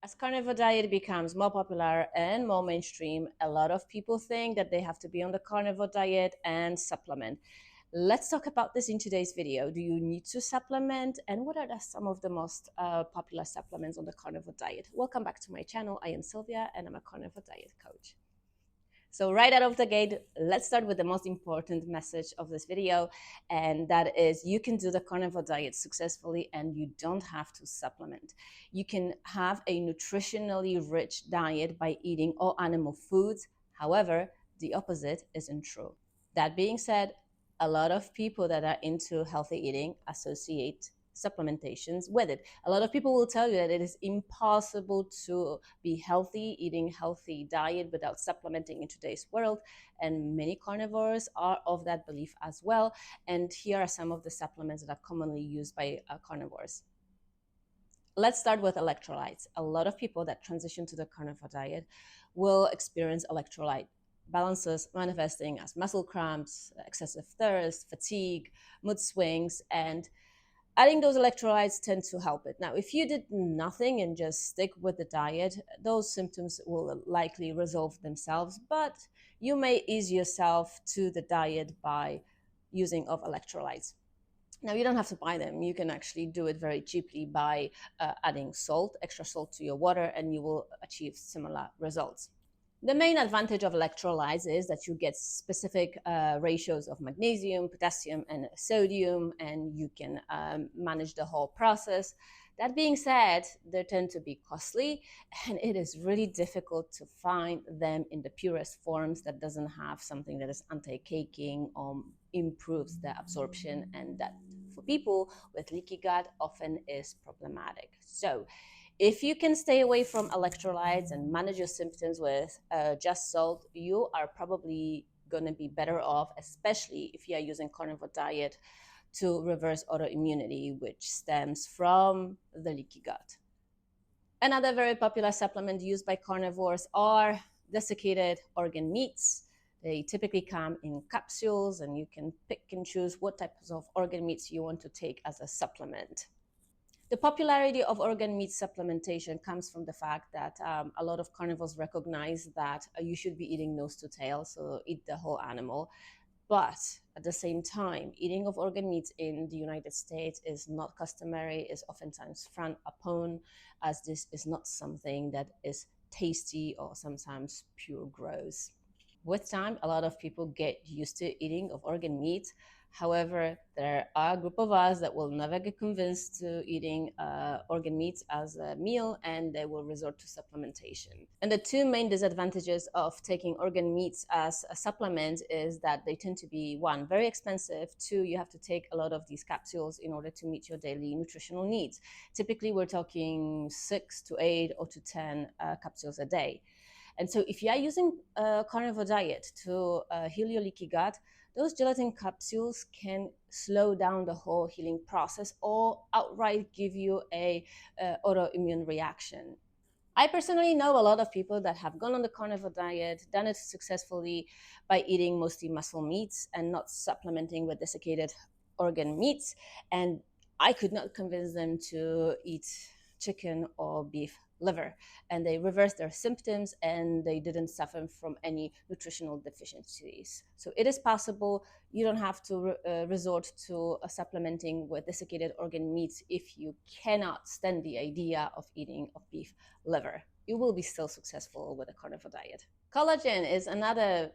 As carnivore diet becomes more popular and more mainstream, a lot of people think that they have to be on the carnivore diet and supplement. Let's talk about this in today's video. Do you need to supplement? And what are some of the most popular supplements on the carnivore diet? Welcome back to my channel. I am Sylvia and I'm a carnivore diet coach. So right out of the gate, let's start with the most important message of this video, and that is you can do the carnivore diet successfully and you don't have to supplement. You can have a nutritionally rich diet by eating all animal foods. However, the opposite isn't true. That being said, a lot of people that are into healthy eating associate supplementations with it. A lot of people will tell you that it is impossible to be healthy, eating healthy diet without supplementing in today's world. And many carnivores are of that belief as well. And here are some of the supplements that are commonly used by carnivores. Let's start with electrolytes. A lot of people that transition to the carnivore diet will experience electrolyte balances manifesting as muscle cramps, excessive thirst, fatigue, mood swings, and adding those electrolytes tend to help it. Now, if you did nothing and just stick with the diet, those symptoms will likely resolve themselves, but you may ease yourself to the diet by using of electrolytes. Now, you don't have to buy them. You can actually do it very cheaply by adding salt, extra salt to your water, and you will achieve similar results. The main advantage of electrolytes is that you get specific ratios of magnesium, potassium, and sodium, and you can manage the whole process. That being said, they tend to be costly, and it is really difficult to find them in the purest forms that doesn't have something that is anti-caking or improves the absorption, and that for people with leaky gut often is problematic. So if you can stay away from electrolytes and manage your symptoms with just salt, you are probably going to be better off, especially if you are using carnivore diet to reverse autoimmunity, which stems from the leaky gut. Another very popular supplement used by carnivores are desiccated organ meats. They typically come in capsules, and you can pick and choose what types of organ meats you want to take as a supplement. The popularity of organ meat supplementation comes from the fact that a lot of carnivores recognize that you should be eating nose to tail, so eat the whole animal. But at the same time, eating of organ meats in the United States is not customary, is oftentimes frowned upon, as this is not something that is tasty or sometimes pure gross. With time, a lot of people get used to eating of organ meat. However, there are a group of us that will never get convinced to eating organ meats as a meal, and they will resort to supplementation. And the two main disadvantages of taking organ meats as a supplement is that they tend to be, one, very expensive. Two, you have to take a lot of these capsules in order to meet your daily nutritional needs. Typically, we're talking 6 to 8 or to 10 capsules a day. And so if you are using a carnivore diet to heal your leaky gut, those gelatin capsules can slow down the whole healing process or outright give you a autoimmune reaction. I personally know a lot of people that have gone on the carnivore diet, done it successfully by eating mostly muscle meats and not supplementing with desiccated organ meats. And I could not convince them to eat chicken or beef liver, and they reversed their symptoms and they didn't suffer from any nutritional deficiencies. So it is possible. You don't have to resort to supplementing with desiccated organ meats if you cannot stand the idea of eating of beef liver. You will be still successful with a carnivore diet. Collagen is another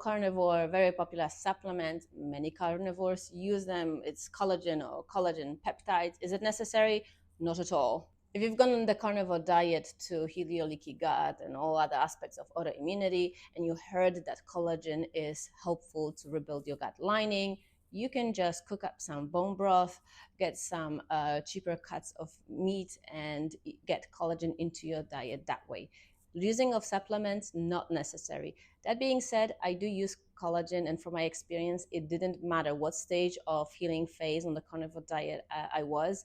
carnivore very popular supplement. Many carnivores use them. It's collagen or collagen peptides. Is it necessary? Not at all. If you've gone on the carnivore diet to heal your leaky gut and all other aspects of autoimmunity, and you heard that collagen is helpful to rebuild your gut lining, you can just cook up some bone broth, get some cheaper cuts of meat, and get collagen into your diet that way. Using of supplements, not necessary. That being said, I do use collagen, and from my experience, it didn't matter what stage of healing phase on the carnivore diet I was.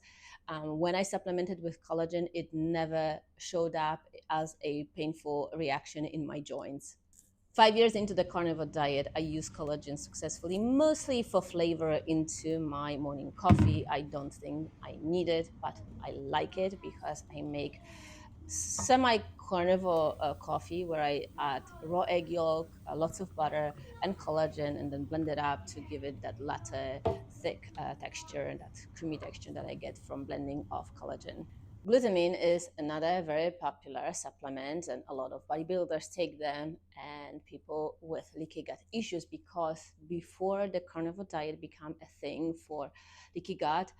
When I supplemented with collagen, it never showed up as a painful reaction in my joints. 5 years into the carnivore diet, I use collagen successfully, mostly for flavor into my morning coffee. I don't think I need it, but I like it because I make semi-carnivore coffee where I add raw egg yolk, lots of butter, and collagen, and then blend it up to give it that latte thick texture and that creamy texture that I get from blending of collagen. Glutamine is another very popular supplement, and a lot of bodybuilders take them, and people with leaky gut issues, because before the carnivore diet became a thing for leaky gut,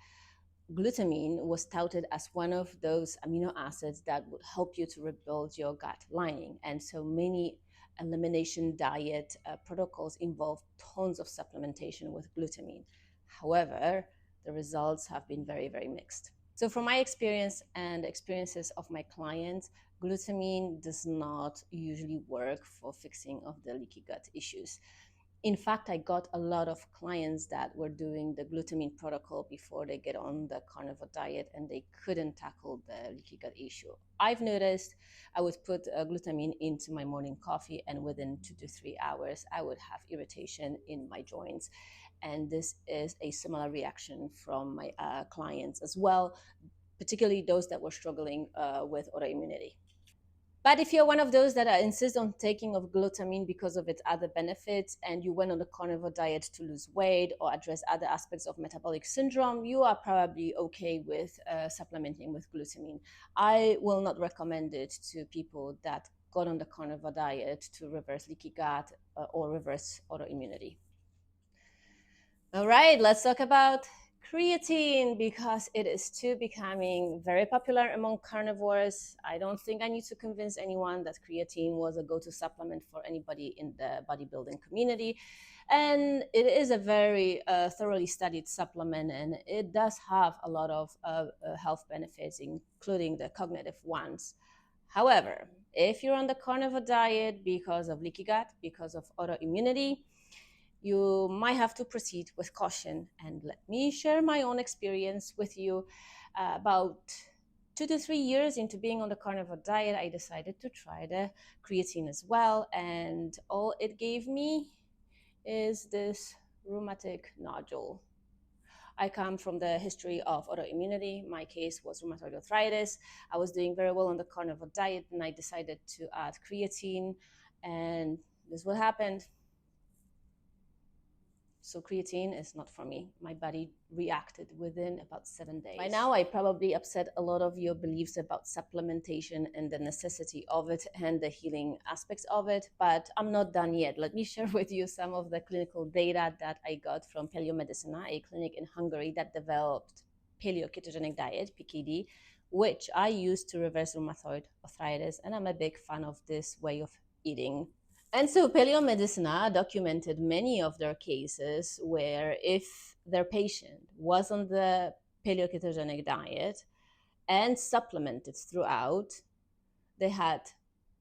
glutamine was touted as one of those amino acids that would help you to rebuild your gut lining. And so many elimination diet protocols involve tons of supplementation with glutamine. However, the results have been very, very mixed. So, from my experience and experiences of my clients, glutamine does not usually work for fixing of the leaky gut issues. In fact, I got a lot of clients that were doing the glutamine protocol before they get on the carnivore diet, and they couldn't tackle the leaky gut issue. I've noticed I would put glutamine into my morning coffee, and within 2 to 3 hours, I would have irritation in my joints. And this is a similar reaction from my clients as well, particularly those that were struggling with autoimmunity. But if you're one of those that insist on taking of glutamine because of its other benefits, and you went on the carnivore diet to lose weight or address other aspects of metabolic syndrome, you are probably okay with supplementing with glutamine. I will not recommend it to people that got on the carnivore diet to reverse leaky gut or reverse autoimmunity. All right, let's talk about creatine, because it is too becoming very popular among carnivores. I don't think I need to convince anyone that creatine was a go-to supplement for anybody in the bodybuilding community. And it is a very thoroughly studied supplement, and it does have a lot of health benefits, including the cognitive ones. However, if you're on the carnivore diet because of leaky gut, because of autoimmunity, you might have to proceed with caution. And let me share my own experience with you. About 2 to 3 years into being on the carnivore diet, I decided to try the creatine as well. And all it gave me is this rheumatic nodule. I come from the history of autoimmunity. My case was rheumatoid arthritis. I was doing very well on the carnivore diet, and I decided to add creatine. And this is what happened. So creatine is not for me. My body reacted within about 7 days. By now, I probably upset a lot of your beliefs about supplementation and the necessity of it and the healing aspects of it, but I'm not done yet. Let me share with you some of the clinical data that I got from Paleomedicina, a clinic in Hungary that developed paleo-ketogenic diet, PKD, which I use to reverse rheumatoid arthritis, and I'm a big fan of this way of eating. And so Paleomedicina documented many of their cases where if their patient was on the paleo-ketogenic diet and supplemented throughout, they had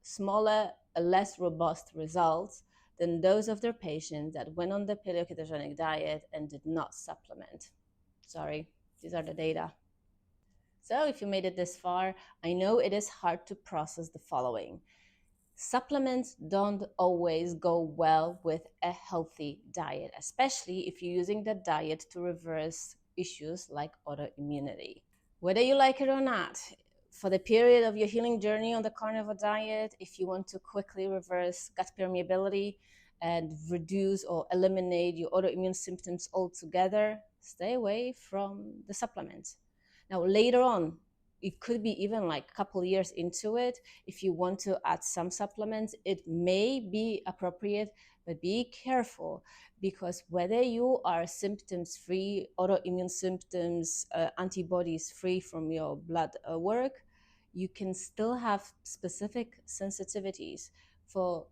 smaller, less robust results than those of their patients that went on the paleo-ketogenic diet and did not supplement. Sorry, these are the data. So if you made it this far, I know it is hard to process the following. Supplements don't always go well with a healthy diet, especially if you're using the diet to reverse issues like autoimmunity. Whether you like it or not, for the period of your healing journey on the carnivore diet, if you want to quickly reverse gut permeability and reduce or eliminate your autoimmune symptoms altogether, stay away from the supplements. Now, later on, it could be even like a couple years into it, if you want to add some supplements, it may be appropriate, but be careful, because whether you are symptoms free, autoimmune symptoms, antibodies free from your blood work, you can still have specific sensitivities for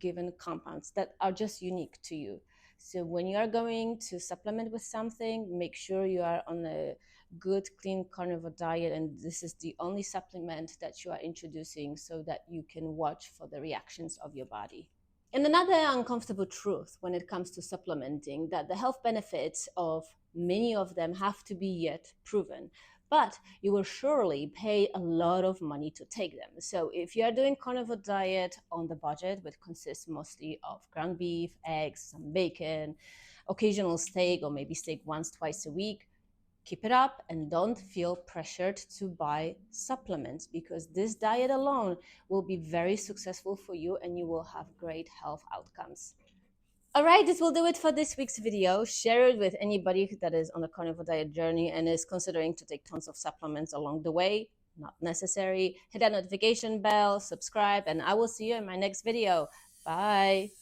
given compounds that are just unique to you. So when you are going to supplement with something, make sure you are on a good, clean carnivore diet, and this is the only supplement that you are introducing, so that you can watch for the reactions of your body. And another uncomfortable truth when it comes to supplementing, that the health benefits of many of them have to be yet proven, but you will surely pay a lot of money to take them. So if you are doing carnivore diet on the budget, which consists mostly of ground beef, eggs, some bacon, occasional steak, or maybe steak once, twice a week, Keep it up and don't feel pressured to buy supplements, because this diet alone will be very successful for you and you will have great health outcomes. All right, this will do it for this week's video. Share it with anybody that is on the carnivore diet journey and is considering to take tons of supplements along the way. Not necessary. Hit that notification bell, subscribe, and I will see you in my next video. Bye.